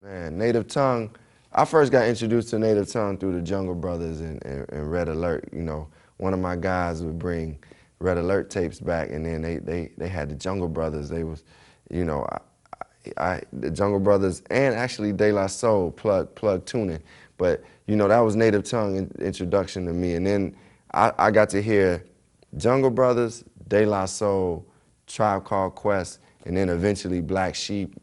Man, Native Tongue, I first got introduced to Native Tongue through the Jungle Brothers and Red Alert. You know, one of my guys would bring Red Alert tapes back, and then they had the Jungle Brothers. They was, you know, the Jungle Brothers and actually De La Soul, Plug Tuning. But, you know, that was Native Tongue introduction to me. And then I got to hear Jungle Brothers, De La Soul, Tribe Called Quest, and then eventually Black Sheep,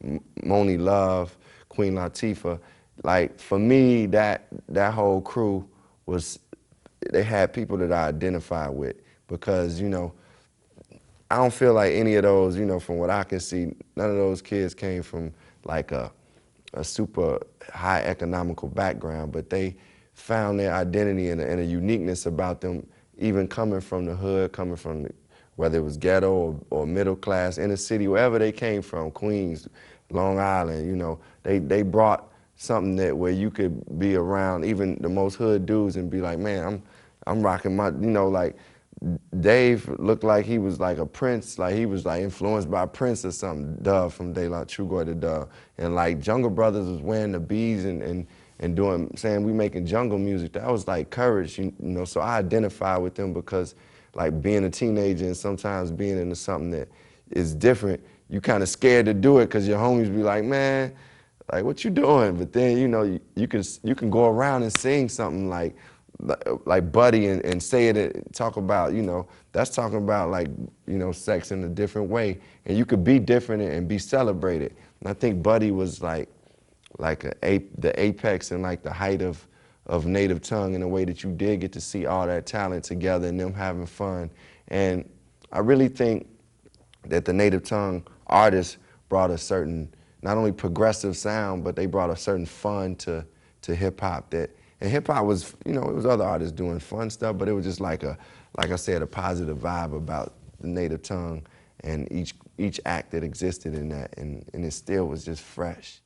Monie Love, Queen Latifah. Like, for me, that whole crew was, they had people that I identified with because, you know, I don't feel like any of those, you know, from what I can see, none of those kids came from like a super high economical background, but they found their identity and a uniqueness about them, even coming from the hood, coming from whether it was ghetto or middle class, inner city, wherever they came from, Queens, Long Island, you know, they brought something that where you could be around even the most hood dudes and be like, man, I'm rocking my, you know, like Dave looked like he was like a Prince, like he was like influenced by Prince or something, Dove from De La Trugoy to Dove. And like Jungle Brothers was wearing the bees and doing, saying we making jungle music. That was like courage, you know, so I identify with them because like being a teenager and sometimes being into something that is different, you kind of scared to do it because your homies be like, man, like what you doing? But then, you know, you can go around and sing something like Buddy and say it and talk about, you know, that's talking about like, you know, sex in a different way. And you could be different and be celebrated. And I think Buddy was like the apex and like the height of Native Tongue in a way that you did get to see all that talent together and them having fun. And I really think that the Native Tongue artists brought a certain, not only progressive sound, but they brought a certain fun to hip hop that, and hip hop was, you know, it was other artists doing fun stuff, but it was just like like I said, a positive vibe about the Native Tongue and each act that existed in that, and it still was just fresh.